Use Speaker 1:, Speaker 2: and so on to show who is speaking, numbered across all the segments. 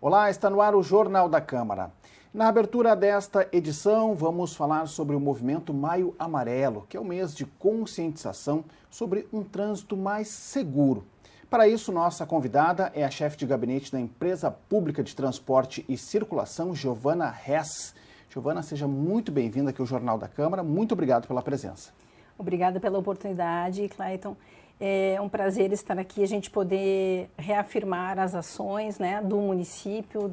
Speaker 1: Olá, está no ar o Jornal da Câmara. Na abertura desta edição, vamos falar sobre o movimento Maio Amarelo, que é o mês de conscientização sobre um trânsito mais seguro. Para isso, nossa convidada é a chefe de gabinete da Empresa Pública de Transporte e Circulação, Giovana Hess. Giovana, seja muito bem-vinda aqui ao Jornal da Câmara. Muito obrigado pela presença.
Speaker 2: Obrigada pela oportunidade, Clayton. É um prazer estar aqui, a gente poder reafirmar as ações, né, do município,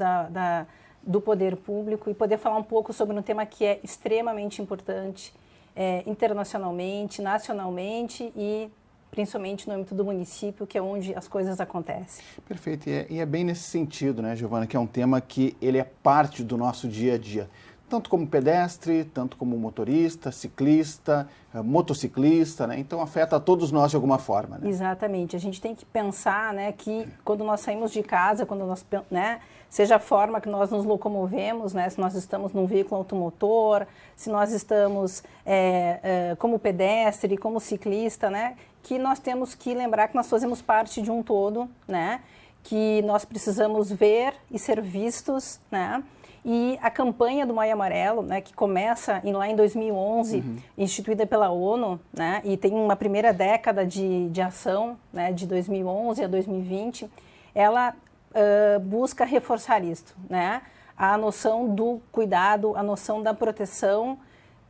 Speaker 2: do poder público e poder falar um pouco sobre um tema que é extremamente importante internacionalmente, nacionalmente e principalmente no âmbito do município, que é onde as coisas acontecem.
Speaker 1: Perfeito, e é bem nesse sentido, né, Giovana, que é um tema que ele é parte do nosso dia a dia. Tanto como pedestre, tanto como motorista, ciclista, motociclista, né? Então afeta a todos nós de alguma forma, né?
Speaker 2: Exatamente. A gente tem que pensar, né, que quando nós saímos de casa, quando nós, né, seja a forma que nós nos locomovemos, né, se nós estamos num veículo automotor, se nós estamos como pedestre, como ciclista, né, que nós temos que lembrar que nós fazemos parte de um todo, né, que nós precisamos ver e ser vistos, né. E a campanha do Maio Amarelo, né, que começa lá em 2011, instituída pela ONU, né, e tem uma primeira década de ação, né, de 2011 a 2020, ela busca reforçar isso, né, a noção do cuidado, a noção da proteção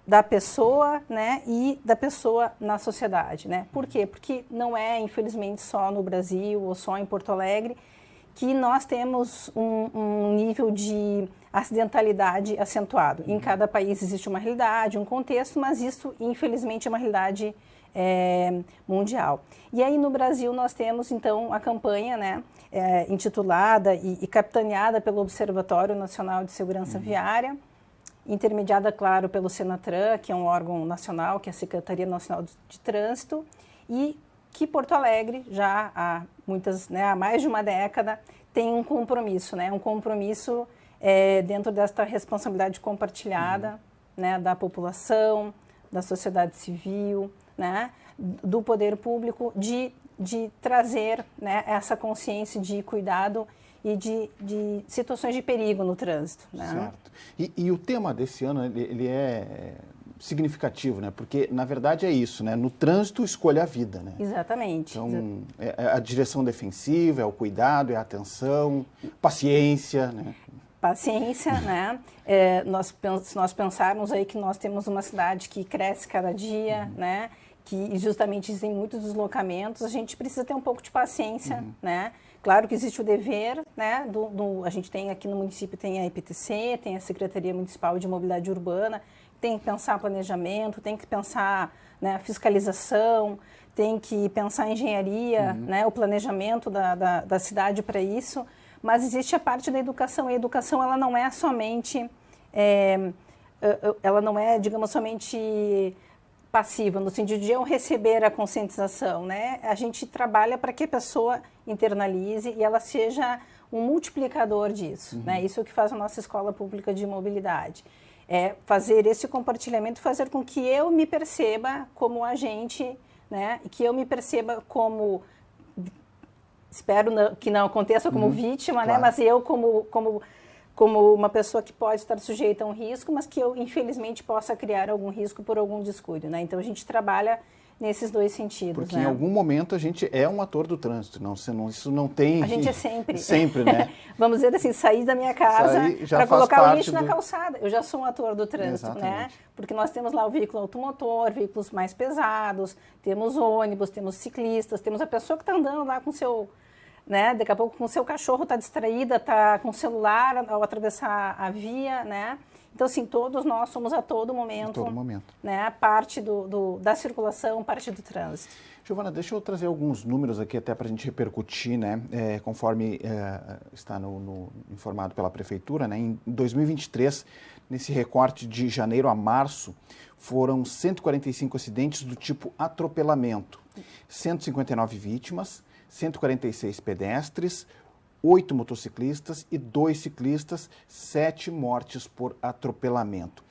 Speaker 2: da pessoa, né, e da pessoa na sociedade, né. Por quê? Porque não é, infelizmente, só no Brasil ou só em Porto Alegre que nós temos um nível de acidentalidade acentuado. Em cada país existe uma realidade, um contexto, mas isso, infelizmente, é uma realidade mundial. E aí, no Brasil, nós temos, então, a campanha, né, intitulada e capitaneada pelo Observatório Nacional de Segurança Viária, intermediada, claro, pelo Senatran, que é um órgão nacional, que é a Secretaria Nacional de Trânsito, e que Porto Alegre, já há há mais de uma década, tem um compromisso, né? Um compromisso dentro desta responsabilidade compartilhada, né, da população, da sociedade civil, né, do poder público, de trazer, né, essa consciência de cuidado e de situações de perigo no trânsito. Né?
Speaker 1: Certo. E o tema desse ano, ele é significativo, né? Porque, na verdade, é isso, né? No trânsito, escolha a vida, né?
Speaker 2: Exatamente.
Speaker 1: Então, é a direção defensiva, é o cuidado, é a atenção, paciência, né?
Speaker 2: Paciência, né? Se nós pensarmos aí que nós temos uma cidade que cresce cada dia, né? Que justamente existem muitos deslocamentos, a gente precisa ter um pouco de paciência, né? Claro que existe o dever, né? A gente tem aqui no município, tem a EPTC, tem a Secretaria Municipal de Mobilidade Urbana, tem que pensar planejamento, tem que pensar, né, fiscalização, tem que pensar engenharia, né, o planejamento da cidade para isso, mas existe a parte da educação, e a educação ela não é somente, ela não é, digamos, somente passiva, no sentido de eu receber a conscientização, né? A gente trabalha para que a pessoa internalize e ela seja um multiplicador disso, né? Isso é o que faz a nossa Escola Pública de Mobilidade. É fazer esse compartilhamento, fazer com que eu me perceba como agente, né? E que eu me perceba como, espero que não aconteça como vítima,
Speaker 1: claro,
Speaker 2: né? Mas eu como uma pessoa que pode estar sujeita a um risco, mas que eu, infelizmente, possa criar algum risco por algum descuido, né? Então, a gente trabalha nesses dois sentidos.
Speaker 1: Porque
Speaker 2: né?
Speaker 1: em algum momento a gente é um ator do trânsito, isso não tem...
Speaker 2: A gente é sempre.
Speaker 1: Sempre, né?
Speaker 2: Vamos dizer assim, sair da minha casa para colocar o lixo na calçada. Eu já sou um ator do trânsito, né? Porque nós temos lá o veículo automotor, veículos mais pesados, temos ônibus, temos ciclistas, temos a pessoa que está andando lá com o seu... né? Daqui a pouco com o seu cachorro está distraída, está com o celular ao atravessar a via, né? Então, assim, todos nós somos a todo momento, né, parte da circulação, parte do trânsito.
Speaker 1: Giovana, deixa eu trazer alguns números aqui até para a gente repercutir, né, conforme está informado pela Prefeitura, né, em 2023, nesse recorte de janeiro a março, foram 145 acidentes do tipo atropelamento, 159 vítimas, 146 pedestres, 8 motociclistas e 2 ciclistas, 7 mortes por atropelamento.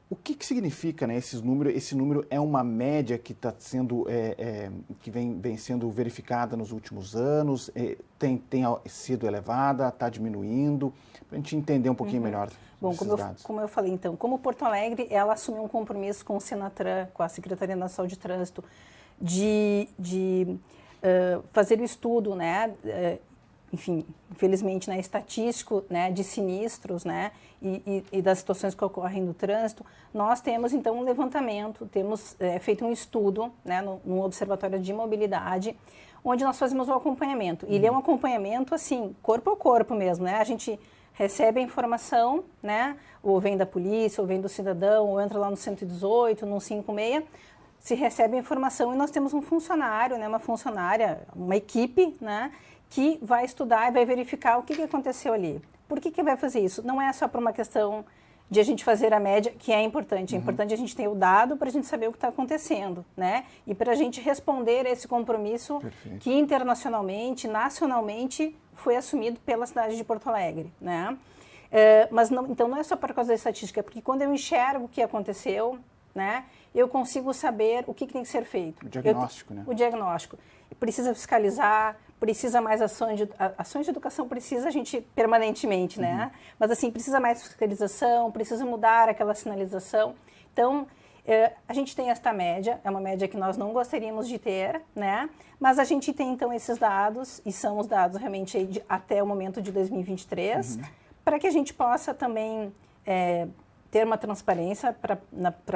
Speaker 1: O que significa, né, esses números? Esse número é uma média que está sendo, que vem sendo verificada nos últimos anos, tem sido elevada, está diminuindo, para a gente entender um pouquinho melhor esses dados.
Speaker 2: Como eu falei, então, como Porto Alegre, ela assumiu um compromisso com o Senatran, com a Secretaria Nacional de Trânsito, de fazer o estudo, né, enfim, infelizmente, né, estatístico, né, de sinistros, né, e das situações que ocorrem no trânsito. Nós temos, então, um levantamento, temos feito um estudo, né, no Observatório de Mobilidade, onde nós fazemos o acompanhamento. E ele é um acompanhamento, assim, corpo a corpo mesmo, né? A gente recebe a informação, né, ou vem da polícia, ou vem do cidadão, ou entra lá no 118, no 56, se recebe a informação e nós temos um funcionário, né, uma funcionária, uma equipe, né, que vai estudar e vai verificar o que aconteceu ali. Por que vai fazer isso? Não é só por uma questão de a gente fazer a média, que é importante. É importante a gente ter o dado para a gente saber o que está acontecendo, né? E para a gente responder a esse compromisso que internacionalmente, nacionalmente, foi assumido pela cidade de Porto Alegre, né? Mas não, então não é só por causa da estatística, porque quando eu enxergo o que aconteceu, né, eu consigo saber o que tem que ser feito.
Speaker 1: O diagnóstico, né?
Speaker 2: O diagnóstico. Precisa fiscalizar, precisa mais ações de educação, precisa a gente permanentemente, né? Mas assim, precisa mais fiscalização, precisa mudar aquela sinalização. Então, a gente tem esta média, é uma média que nós não gostaríamos de ter, né? Mas a gente tem então esses dados, e são os dados realmente até o momento de 2023, para que a gente possa também ter uma transparência para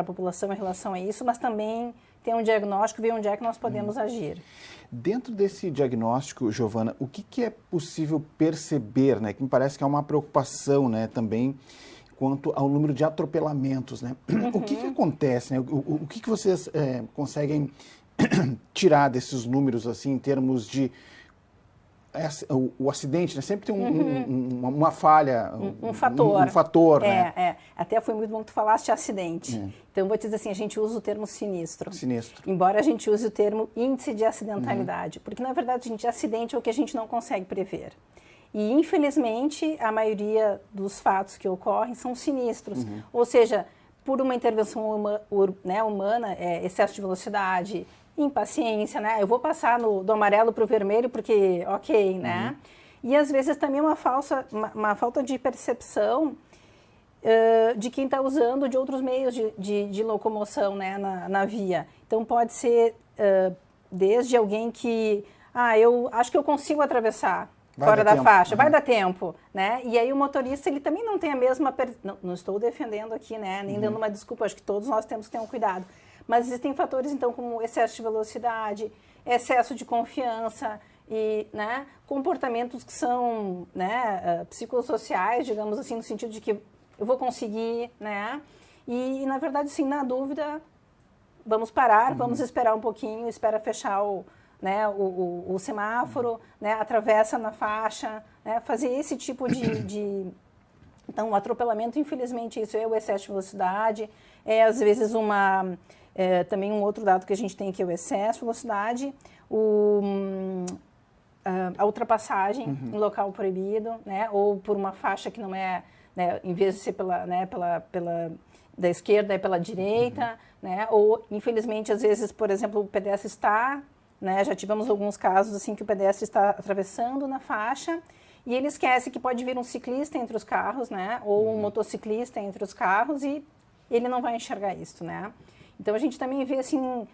Speaker 2: a população em relação a isso, mas também ter um diagnóstico, ver onde é que nós podemos agir.
Speaker 1: Dentro desse diagnóstico, Giovana, o que é possível perceber, né? Que me parece que é uma preocupação, né, também quanto ao número de atropelamentos, né? O que acontece, né? O que vocês conseguem tirar desses números, assim, em termos de o acidente, né? Sempre tem uma falha,
Speaker 2: um fator.
Speaker 1: Um fator, né?
Speaker 2: Até foi muito bom que tu falaste acidente. Então, vou te dizer assim, a gente usa o termo sinistro.
Speaker 1: Sinistro.
Speaker 2: Embora a gente use o termo índice de acidentalidade. Porque, na verdade, gente, acidente é o que a gente não consegue prever. E, infelizmente, a maioria dos fatos que ocorrem são sinistros. Ou seja, por uma intervenção humana, excesso de velocidade, impaciência, né? Eu vou passar do amarelo para o vermelho porque, ok, né? E às vezes também uma falta de percepção de quem está usando de outros meios de locomoção, né, na via. Então pode ser desde alguém que, eu acho que eu consigo atravessar fora da faixa, vai dar tempo, né? E aí o motorista, ele também não tem a mesma... Não estou defendendo aqui, né? Nem dando uma desculpa, acho que todos nós temos que ter um cuidado. Mas existem fatores, então, como excesso de velocidade, excesso de confiança e, né, comportamentos que são, né, psicossociais, digamos assim, no sentido de que eu vou conseguir, né? E na verdade, sim, na dúvida, vamos parar, vamos esperar um pouquinho, espera fechar o semáforo, né, atravessa na faixa, né, fazer esse tipo de... Então, o atropelamento, infelizmente, isso é o excesso de velocidade, às vezes também um outro dado que a gente tem que é o excesso de velocidade, a ultrapassagem em local proibido, né, ou por uma faixa que não é, né, em vez de ser da esquerda, é pela direita, né, ou infelizmente às vezes, por exemplo, o pedestre está, né, já tivemos alguns casos assim que o pedestre está atravessando na faixa e ele esquece que pode vir um ciclista entre os carros, né, ou um motociclista entre os carros e ele não vai enxergar isso, né. Então, a gente também vê, assim,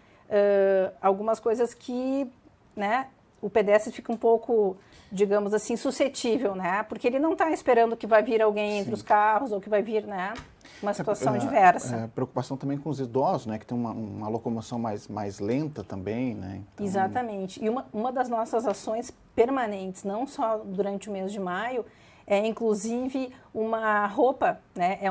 Speaker 2: algumas coisas que, né, o pedestre fica um pouco, digamos assim, suscetível, né? Porque ele não está esperando que vai vir alguém entre os carros ou que vai vir, né, uma situação diversa.
Speaker 1: Preocupação também com os idosos, né, que tem uma locomoção mais lenta também, né? Então...
Speaker 2: Exatamente. E uma das nossas ações permanentes, não só durante o mês de maio, é inclusive uma roupa, né? É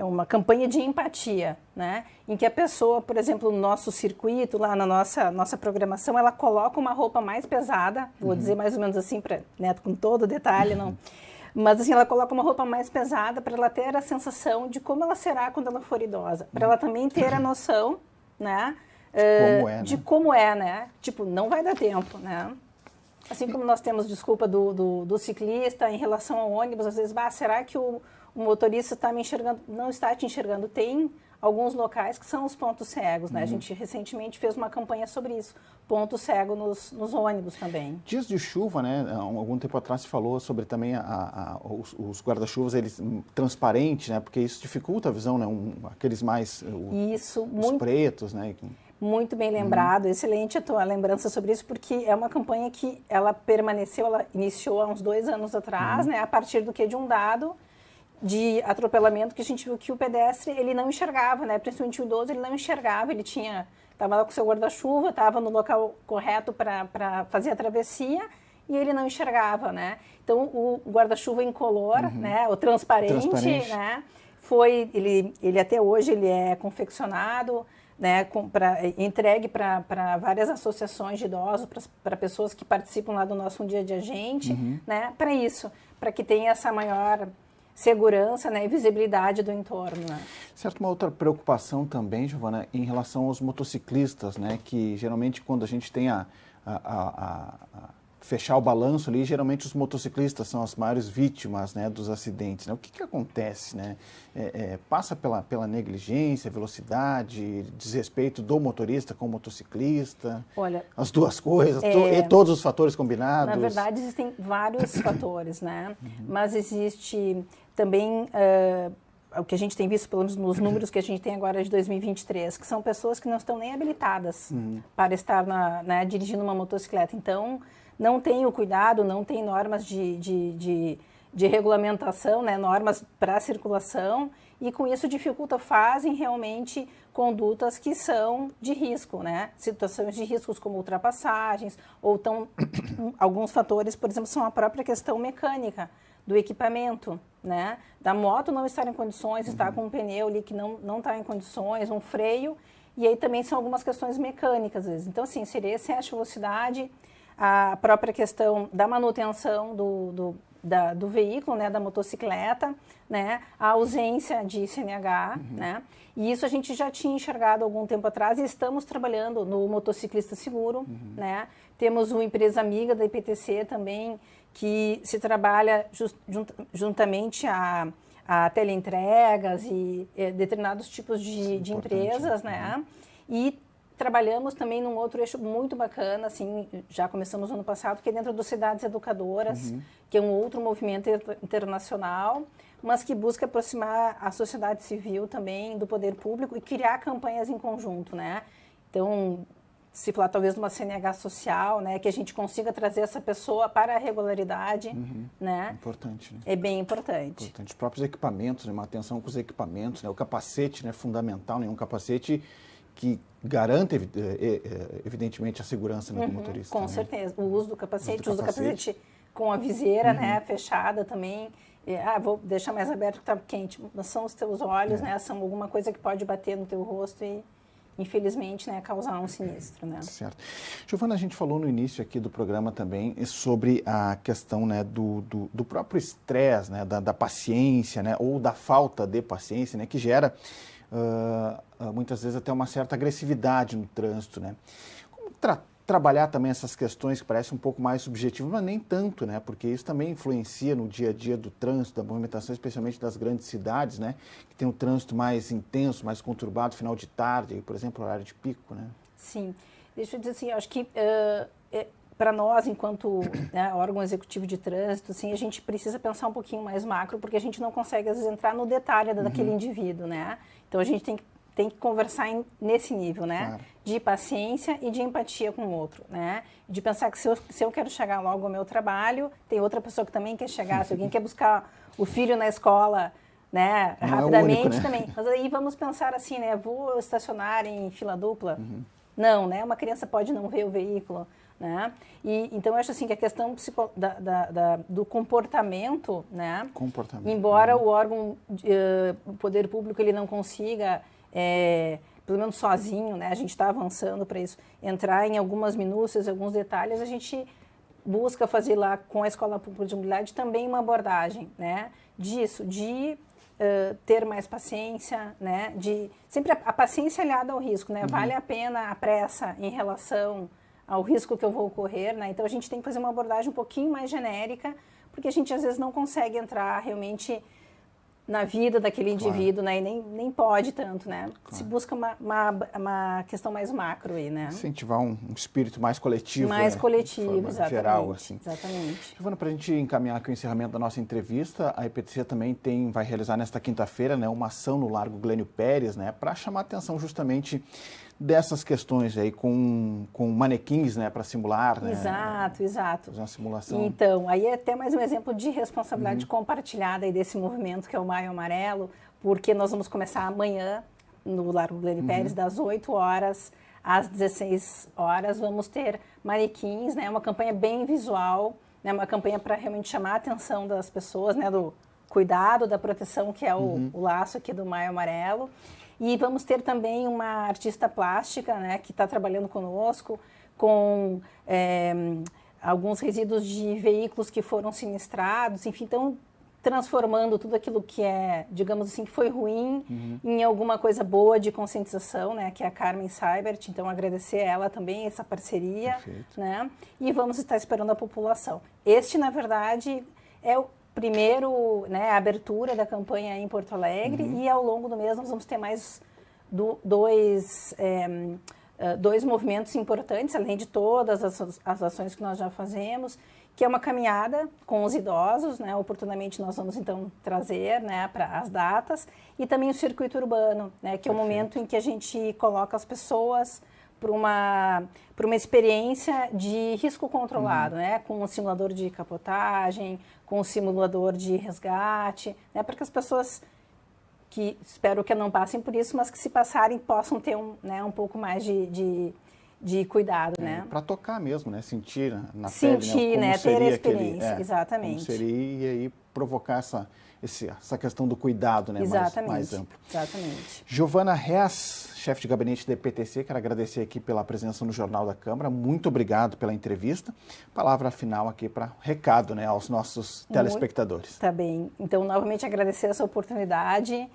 Speaker 2: uma campanha de empatia, né? Em que a pessoa, por exemplo, no nosso circuito, lá na nossa programação, ela coloca uma roupa mais pesada, vou dizer mais ou menos assim, né, com todo o detalhe, não. Mas assim, ela coloca uma roupa mais pesada para ela ter a sensação de como ela será quando ela for idosa. Para ela também ter a noção, né? De como é, né? Tipo, não vai dar tempo, né? Assim como nós temos desculpa do ciclista em relação ao ônibus, às vezes, será que o o motorista está me enxergando, não está te enxergando. Tem alguns locais que são os pontos cegos, né? A gente recentemente fez uma campanha sobre isso, ponto cego nos ônibus também.
Speaker 1: Dias de chuva, né? Algum tempo atrás se falou sobre também os guarda-chuvas eles transparentes, né? Porque isso dificulta a visão, né? Aqueles mais os pretos, né?
Speaker 2: Muito bem lembrado, excelente a tua lembrança sobre isso, porque é uma campanha que ela permaneceu, ela iniciou há uns 2 anos atrás, né? A partir do que de um dado de atropelamento que a gente viu que o pedestre ele não enxergava, né? Principalmente o idoso ele não enxergava, ele estava lá com o seu guarda-chuva, estava no local correto para fazer a travessia e ele não enxergava, né? Então o guarda-chuva incolor, né? O transparente, né? Ele até hoje ele é confeccionado, né? Entregue para várias associações de idosos, para pessoas que participam lá do nosso Um Dia de Agente, né? Para isso, para que tenha essa maior segurança, né, e visibilidade do entorno. Né?
Speaker 1: Certo, uma outra preocupação também, Giovana, em relação aos motociclistas, né, que geralmente quando a gente tem fechar o balanço ali, geralmente os motociclistas são as maiores vítimas, né, dos acidentes. Né? O que acontece? Né? Passa pela negligência, velocidade, desrespeito do motorista com o motociclista?
Speaker 2: Olha,
Speaker 1: as duas coisas, e todos os fatores combinados?
Speaker 2: Na verdade, existem vários fatores, né? Mas existe também o que a gente tem visto, pelo menos nos números que a gente tem agora de 2023, que são pessoas que não estão nem habilitadas para estar dirigindo uma motocicleta. Então, não tem o cuidado, não tem normas de regulamentação, né, normas para circulação, e com isso fazem realmente condutas que são de risco, né, situações de riscos como ultrapassagens, ou alguns fatores, por exemplo, são a própria questão mecânica do equipamento, né, da moto não estar em condições, estar com um pneu ali que não está em condições, um freio, e aí também são algumas questões mecânicas, às vezes. Então, assim, seria excesso de velocidade, a própria questão da manutenção do veículo, né, da motocicleta, né, a ausência de CNH, né, e isso a gente já tinha enxergado há algum tempo atrás e estamos trabalhando no Motociclista Seguro, né, temos uma empresa amiga da IPTC também, que se trabalha juntamente a teleentregas e determinados tipos de empresas, né, e trabalhamos também num outro eixo muito bacana, assim, já começamos no ano passado, que é dentro das Cidades Educadoras, que é um outro movimento internacional, mas que busca aproximar a sociedade civil também do poder público e criar campanhas em conjunto, né? Então, se falar talvez de uma CNH social, né, que a gente consiga trazer essa pessoa para a regularidade, né?
Speaker 1: Importante, né?
Speaker 2: É bem importante.
Speaker 1: Os próprios equipamentos, né, uma atenção com os equipamentos, né? O capacete, né, fundamental, né? Um capacete que garanta, evidentemente, a segurança do motorista.
Speaker 2: Com certeza. O uso do capacete, com a viseira, né, fechada também. Vou deixar mais aberto que está quente. Mas são os teus olhos, né, são alguma coisa que pode bater no teu rosto e, infelizmente, né, causar um sinistro. Né?
Speaker 1: Certo. Giovana, a gente falou no início aqui do programa também sobre a questão, né, do próprio estresse, né, da paciência, né, ou da falta de paciência, né, que gera muitas vezes até uma certa agressividade no trânsito, né? Como trabalhar também essas questões que parecem um pouco mais subjetivas, mas nem tanto, né? Porque isso também influencia no dia a dia do trânsito, da movimentação, especialmente das grandes cidades, né? Que tem um trânsito mais intenso, mais conturbado, final de tarde, por exemplo, horário de pico, né?
Speaker 2: Sim. Deixa eu dizer assim, acho que para nós, enquanto órgão executivo de trânsito, assim, a gente precisa pensar um pouquinho mais macro, porque a gente não consegue, às vezes, entrar no detalhe daquele indivíduo, né? Então, a gente tem que conversar nesse nível, né? Claro. De paciência e de empatia com o outro, né? De pensar que se eu quero chegar logo ao meu trabalho, tem outra pessoa que também quer chegar, se alguém quer buscar o filho na escola, né?
Speaker 1: Não
Speaker 2: rapidamente,
Speaker 1: é o único, né?
Speaker 2: também. Mas aí vamos pensar assim, né? Vou estacionar em fila dupla? Não, né? Uma criança pode não ver o veículo, né? E, então, eu acho assim que a questão do comportamento, né? Embora o órgão, o poder público, ele não consiga, pelo menos sozinho, né? A gente está avançando para isso, entrar em algumas minúcias, alguns detalhes, a gente busca fazer lá com a Escola Pública de Mobilidade também uma abordagem, né? Disso, de ter mais paciência, né? Sempre a paciência aliada ao risco, né? Vale a pena a pressa em relação ao risco que eu vou correr, né? Então, a gente tem que fazer uma abordagem um pouquinho mais genérica, porque a gente, às vezes, não consegue entrar realmente na vida daquele indivíduo, né? E nem pode tanto, né? Se busca uma questão mais macro aí, né?
Speaker 1: Incentivar um espírito mais coletivo.
Speaker 2: Mais
Speaker 1: né?
Speaker 2: coletivo, exatamente.
Speaker 1: Geral, assim.
Speaker 2: Exatamente.
Speaker 1: Giovana, para a gente encaminhar aqui o encerramento da nossa entrevista, a EPTC também vai realizar nesta quinta-feira, né, uma ação no Largo Glênio Pérez, né, para chamar a atenção justamente dessas questões aí com manequins, né, para simular, né?
Speaker 2: Exato.
Speaker 1: Fazer uma simulação.
Speaker 2: Então, aí é até mais um exemplo de responsabilidade compartilhada aí desse movimento que é o Maio Amarelo, porque nós vamos começar amanhã no Largo Glênio Pérez, das 8 horas às 16 horas, vamos ter manequins, né, uma campanha bem visual, né, uma campanha para realmente chamar a atenção das pessoas, né, do cuidado, da proteção, que é o laço aqui do Maio Amarelo. E vamos ter também uma artista plástica, né, que está trabalhando conosco com alguns resíduos de veículos que foram sinistrados, enfim, então transformando tudo aquilo que é, digamos assim, que foi ruim em alguma coisa boa de conscientização, né, que é a Carmen Seibert. Então agradecer a ela também essa parceria. Perfeito. Né, e vamos estar esperando a população. Este, na verdade, é o primeiro, né, a abertura da campanha em Porto Alegre, e ao longo do mês nós vamos ter mais dois movimentos importantes, além de todas as ações que nós já fazemos, que é uma caminhada com os idosos, né, oportunamente nós vamos então trazer, né, para as datas, e também o circuito urbano, né, que é o momento em que a gente coloca as pessoas para uma experiência de risco controlado, né, com um simulador de capotagem, com um simulador de resgate, né, para que as pessoas que espero que não passem por isso, mas que se passarem possam ter um pouco mais de cuidado, né?
Speaker 1: Para tocar mesmo, né, sentir na
Speaker 2: pele, né, ter a experiência, exatamente.
Speaker 1: Como seria, e aí provocar essa questão do cuidado, né, mais amplo.
Speaker 2: Exatamente.
Speaker 1: Giovana Hess, chefe de gabinete da EPTC, quero agradecer aqui pela presença no Jornal da Câmara, muito obrigado pela entrevista. Palavra final aqui para recado, né, aos nossos telespectadores.
Speaker 2: Tá bem, então novamente agradecer essa oportunidade,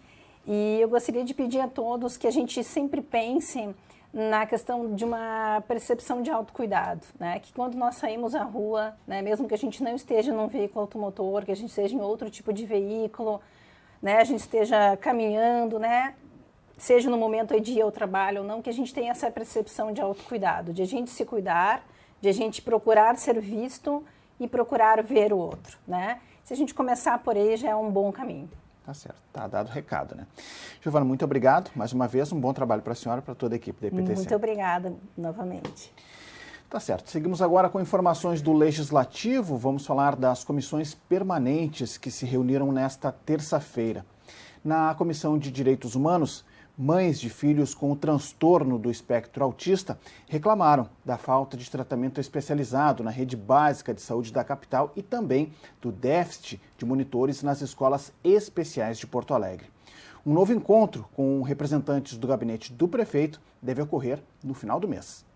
Speaker 2: e eu gostaria de pedir a todos que a gente sempre pense na questão de uma percepção de autocuidado, né? Que quando nós saímos à rua, né, mesmo que a gente não esteja num veículo automotor, que a gente esteja em outro tipo de veículo, né, a gente esteja caminhando, né, seja no momento de ir ao trabalho ou não, que a gente tenha essa percepção de autocuidado, de a gente se cuidar, de a gente procurar ser visto e procurar ver o outro, né? Se a gente começar por aí, já é um bom caminho.
Speaker 1: Tá certo, tá dado o recado, né? Giovana, muito obrigado. Mais uma vez, um bom trabalho para a senhora e para toda a equipe da EPTC.
Speaker 2: Muito obrigada, novamente.
Speaker 1: Tá certo. Seguimos agora com informações do Legislativo. Vamos falar das comissões permanentes que se reuniram nesta terça-feira. Na Comissão de Direitos Humanos, mães de filhos com o transtorno do espectro autista reclamaram da falta de tratamento especializado na rede básica de saúde da capital e também do déficit de monitores nas escolas especiais de Porto Alegre. Um novo encontro com representantes do gabinete do prefeito deve ocorrer no final do mês.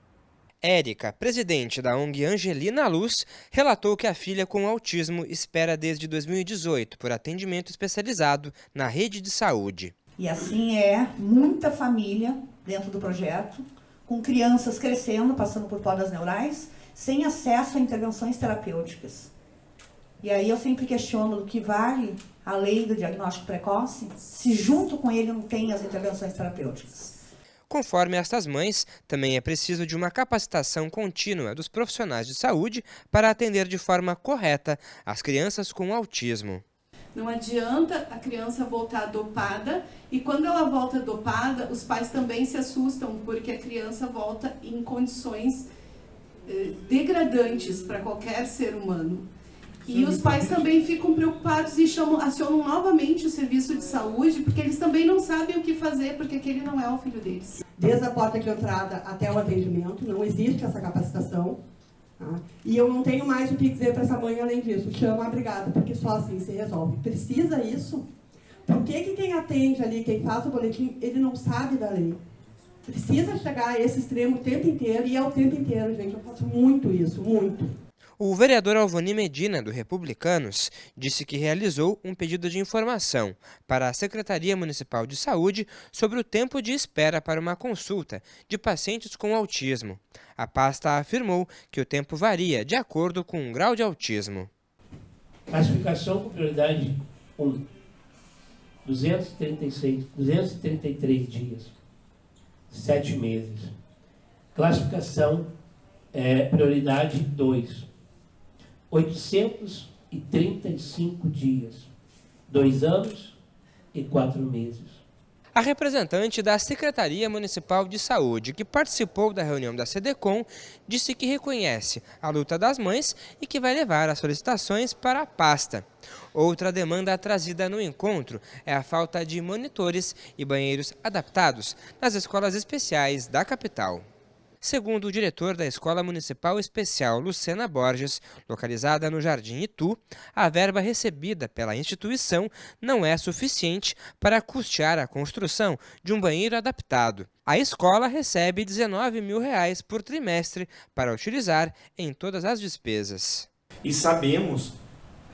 Speaker 3: Érica, presidente da ONG Angelina Luz, relatou que a filha com autismo espera desde 2018 por atendimento especializado na rede de saúde.
Speaker 4: E assim muita família dentro do projeto, com crianças crescendo, passando por podas neurais, sem acesso a intervenções terapêuticas. E aí eu sempre questiono do que vale a lei do diagnóstico precoce, se junto com ele não tem as intervenções terapêuticas.
Speaker 3: Conforme estas mães, também é preciso de uma capacitação contínua dos profissionais de saúde para atender de forma correta as crianças com autismo.
Speaker 5: Não adianta a criança voltar dopada, e quando ela volta dopada, os pais também se assustam, porque a criança volta em condições degradantes para qualquer ser humano. E os pais também ficam preocupados e acionam novamente o serviço de saúde, porque eles também não sabem o que fazer, porque aquele não é o filho deles.
Speaker 6: Desde a porta de entrada até o atendimento, não existe essa capacitação. Tá? E eu não tenho mais o que dizer para essa mãe além disso. Chama a brigada, porque só assim se resolve. Precisa isso? Por que quem atende ali, quem faz o boletim, ele não sabe da lei? Precisa chegar a esse extremo o tempo inteiro, e é o tempo inteiro, gente. Eu faço muito isso, muito.
Speaker 3: O vereador Alvani Medina, do Republicanos, disse que realizou um pedido de informação para a Secretaria Municipal de Saúde sobre o tempo de espera para uma consulta de pacientes com autismo. A pasta afirmou que o tempo varia de acordo com o grau de autismo.
Speaker 7: Classificação com prioridade 1. 233 dias, 7 meses. Classificação prioridade 2, 835 dias, 2 anos e 4 meses.
Speaker 3: A representante da Secretaria Municipal de Saúde, que participou da reunião da SEDECOM, disse que reconhece a luta das mães e que vai levar as solicitações para a pasta. Outra demanda trazida no encontro é a falta de monitores e banheiros adaptados nas escolas especiais da capital. Segundo o diretor da Escola Municipal Especial Lucena Borges, localizada no Jardim Itu, a verba recebida pela instituição não é suficiente para custear a construção de um banheiro adaptado. A escola recebe R$ 19 mil por trimestre para utilizar em todas as despesas.
Speaker 8: E sabemos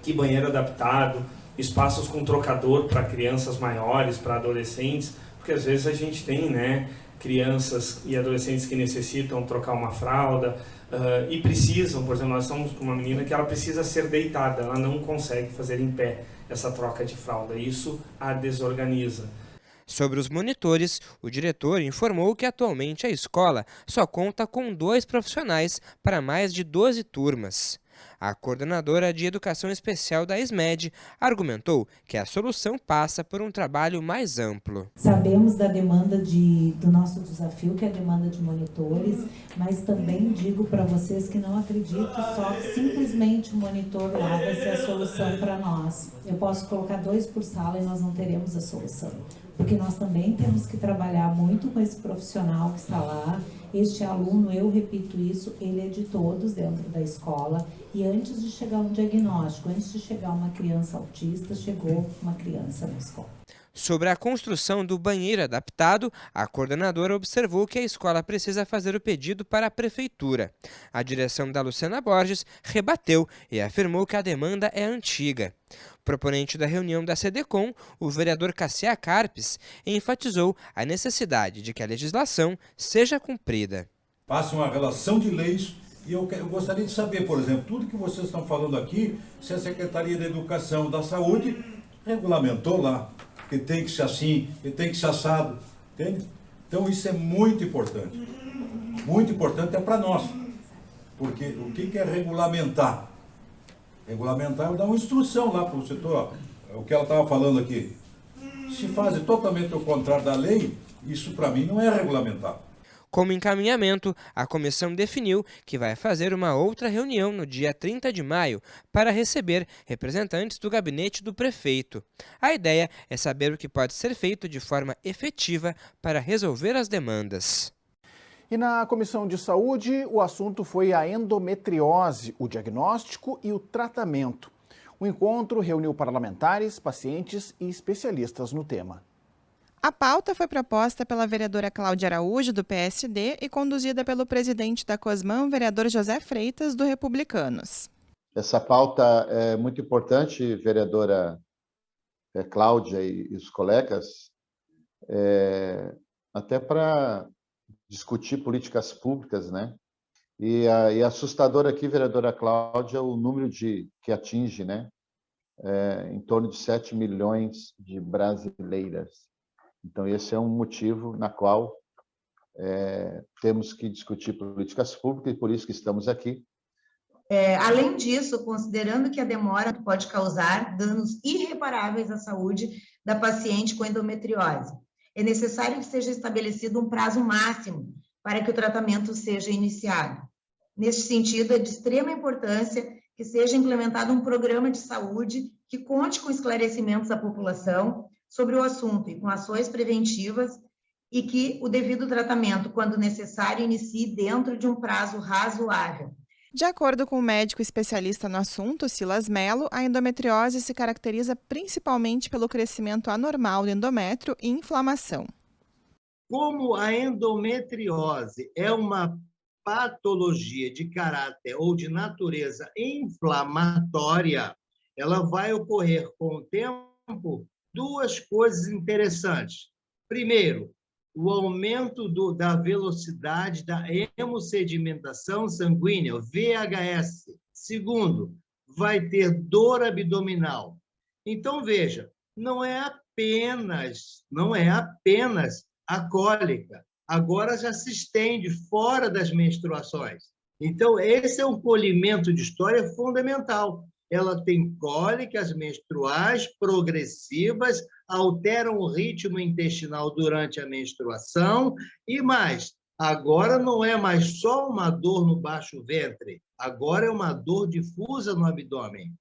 Speaker 8: que banheiro adaptado, espaços com trocador para crianças maiores, para adolescentes, porque às vezes a gente tem, crianças e adolescentes que necessitam trocar uma fralda e precisam, por exemplo, nós estamos com uma menina que ela precisa ser deitada, ela não consegue fazer em pé essa troca de fralda, isso a desorganiza.
Speaker 3: Sobre os monitores, o diretor informou que atualmente a escola só conta com 2 profissionais para mais de 12 turmas. A coordenadora de Educação Especial da SMED argumentou que a solução passa por um trabalho mais amplo.
Speaker 9: Sabemos da demanda do nosso desafio, que é a demanda de monitores, mas também digo para vocês que não acredito só que simplesmente o monitor lá vai ser a solução para nós. Eu posso colocar 2 por sala e nós não teremos a solução. Porque nós também temos que trabalhar muito com esse profissional que está lá. Este aluno, eu repito isso, ele é de todos dentro da escola. E antes de chegar um diagnóstico, antes de chegar uma criança autista, chegou uma criança na escola.
Speaker 3: Sobre a construção do banheiro adaptado, a coordenadora observou que a escola precisa fazer o pedido para a prefeitura. A direção da Lucena Borges rebateu e afirmou que a demanda é antiga. Proponente da reunião da SEDECOM, o vereador Cassia Carpes enfatizou a necessidade de que a legislação seja cumprida.
Speaker 10: Passa uma relação de leis e eu gostaria de saber, por exemplo, tudo que vocês estão falando aqui, se a Secretaria da Educação e da Saúde regulamentou lá, que tem que ser assim, que tem que ser assado, entende? Então isso é muito importante é para nós, porque o que é regulamentar? Regulamentar é dar uma instrução lá para o setor, o que ela estava falando aqui. Se faz totalmente o contrário da lei, isso para mim não é regulamentar.
Speaker 3: Como encaminhamento, a comissão definiu que vai fazer uma outra reunião no dia 30 de maio para receber representantes do gabinete do prefeito. A ideia é saber o que pode ser feito de forma efetiva para resolver as demandas.
Speaker 1: E na Comissão de Saúde, o assunto foi a endometriose, o diagnóstico e o tratamento. O encontro reuniu parlamentares, pacientes e especialistas no tema.
Speaker 11: A pauta foi proposta pela vereadora Cláudia Araújo, do PSD, e conduzida pelo presidente da COSMAN, vereador José Freitas, do Republicanos.
Speaker 12: Essa pauta é muito importante, vereadora Cláudia e os colegas, até para discutir políticas públicas, né? E assustador aqui, vereadora Cláudia, o número que atinge, né? Em torno de 7 milhões de brasileiras. Então, esse é um motivo na qual temos que discutir políticas públicas e por isso que estamos aqui.
Speaker 13: Além disso, considerando que a demora pode causar danos irreparáveis à saúde da paciente com endometriose, é necessário que seja estabelecido um prazo máximo para que o tratamento seja iniciado. Neste sentido, é de extrema importância que seja implementado um programa de saúde que conte com esclarecimentos à população sobre o assunto e com ações preventivas e que o devido tratamento, quando necessário, inicie dentro de um prazo razoável.
Speaker 11: De acordo com o médico especialista no assunto, Silas Mello, a endometriose se caracteriza principalmente pelo crescimento anormal do endométrio e inflamação.
Speaker 14: Como a endometriose é uma patologia de caráter ou de natureza inflamatória, ela vai ocorrer com o tempo 2 coisas interessantes. Primeiro, o aumento da velocidade da hemossedimentação sanguínea, VHS. Segundo, vai ter dor abdominal. Então, veja, não é apenas a cólica. Agora já se estende fora das menstruações. Então, esse é um polimento de história fundamental. Ela tem cólicas menstruais progressivas, alteram o ritmo intestinal durante a menstruação e mais. Agora não é mais só uma dor no baixo ventre, agora é uma dor difusa no abdômen.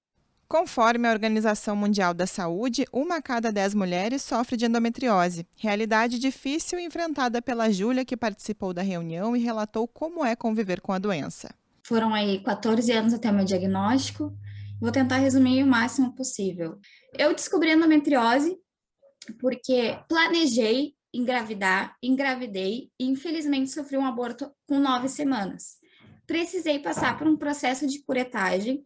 Speaker 11: Conforme a Organização Mundial da Saúde, 1 a cada 10 mulheres sofre de endometriose. Realidade difícil enfrentada pela Júlia, que participou da reunião e relatou como é conviver com a doença.
Speaker 15: Foram aí 14 anos até o meu diagnóstico. Vou tentar resumir o máximo possível. Eu descobri endometriose porque planejei engravidar, engravidei e infelizmente sofri um aborto com 9 semanas. Precisei passar por um processo de curetagem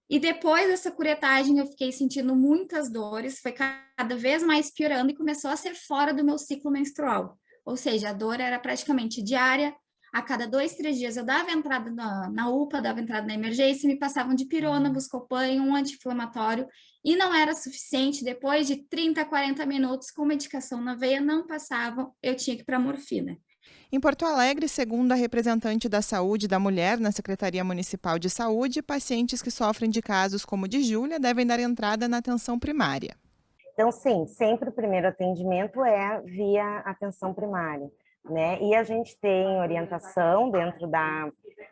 Speaker 15: e depois dessa curetagem eu fiquei sentindo muitas dores, foi cada vez mais piorando e começou a ser fora do meu ciclo menstrual. Ou seja, a dor era praticamente diária, a cada 2, 3 dias eu dava entrada na UPA, dava entrada na emergência, me passavam de pirona, Buscopan, um anti-inflamatório, e não era suficiente, depois de 30, 40 minutos com medicação na veia, não passavam, eu tinha que ir para morfina.
Speaker 11: Em Porto Alegre, segundo a representante da Saúde da Mulher na Secretaria Municipal de Saúde, pacientes que sofrem de casos como o de Júlia devem dar entrada na atenção primária.
Speaker 16: Então, sim, sempre o primeiro atendimento é via atenção primária, né? E a gente tem orientação dentro da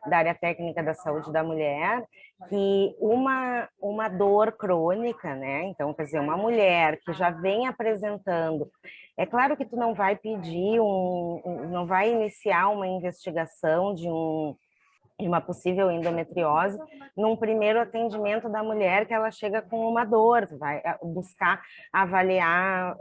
Speaker 16: área técnica da saúde da mulher que uma dor crônica, né? Então, quer dizer, uma mulher que já vem apresentando. É claro que tu não vai pedir não vai iniciar uma investigação de uma possível endometriose num primeiro atendimento da mulher que ela chega com uma dor, vai buscar avaliar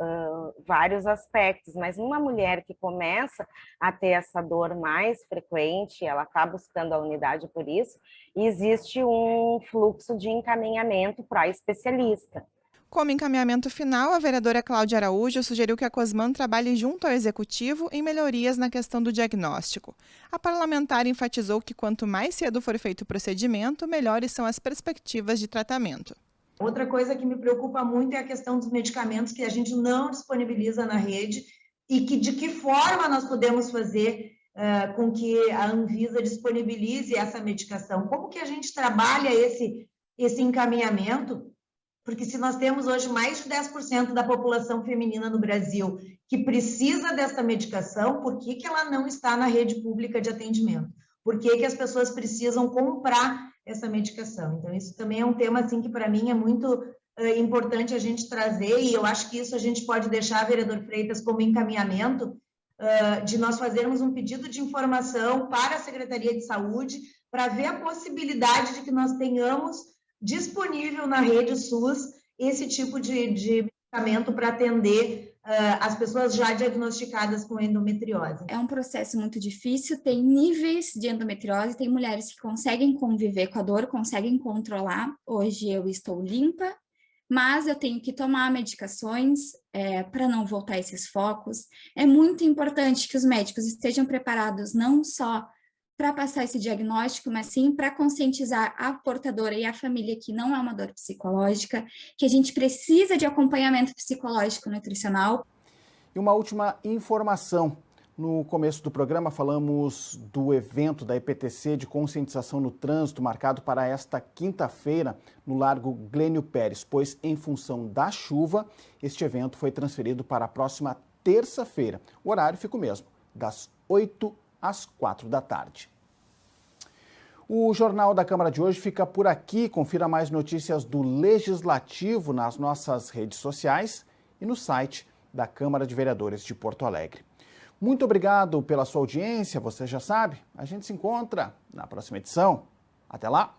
Speaker 16: vários aspectos, mas uma mulher que começa a ter essa dor mais frequente, ela está buscando a unidade por isso, existe um fluxo de encaminhamento para especialista.
Speaker 11: Como encaminhamento final, a vereadora Cláudia Araújo sugeriu que a Cosman trabalhe junto ao Executivo em melhorias na questão do diagnóstico. A parlamentar enfatizou que quanto mais cedo for feito o procedimento, melhores são as perspectivas de tratamento.
Speaker 13: Outra coisa que me preocupa muito é a questão dos medicamentos que a gente não disponibiliza na rede e que de que forma nós podemos fazer com que a Anvisa disponibilize essa medicação. Como que a gente trabalha esse encaminhamento? Porque se nós temos hoje mais de 10% da população feminina no Brasil que precisa dessa medicação, por que ela não está na rede pública de atendimento? Por que as pessoas precisam comprar essa medicação? Então, isso também é um tema assim, que, para mim, é muito importante a gente trazer, e eu acho que isso a gente pode deixar, vereador Freitas, como encaminhamento, de nós fazermos um pedido de informação para a Secretaria de Saúde, para ver a possibilidade de que nós tenhamos disponível na rede SUS esse tipo de medicamento para atender as pessoas já diagnosticadas com endometriose.
Speaker 15: É um processo muito difícil, tem níveis de endometriose, tem mulheres que conseguem conviver com a dor, conseguem controlar. Hoje eu estou limpa, mas eu tenho que tomar medicações para não voltar a esses focos. É muito importante que os médicos estejam preparados não só para passar esse diagnóstico, mas sim para conscientizar a portadora e a família que não é uma dor psicológica, que a gente precisa de acompanhamento psicológico nutricional.
Speaker 1: E uma última informação. No começo do programa falamos do evento da EPTC de conscientização no trânsito marcado para esta quinta-feira no Largo Glênio Pérez, pois em função da chuva, este evento foi transferido para a próxima terça-feira. O horário fica o mesmo, das 8 às 4 da tarde. O Jornal da Câmara de hoje fica por aqui. Confira mais notícias do Legislativo nas nossas redes sociais e no site da Câmara de Vereadores de Porto Alegre. Muito obrigado pela sua audiência, você já sabe, a gente se encontra na próxima edição. Até lá!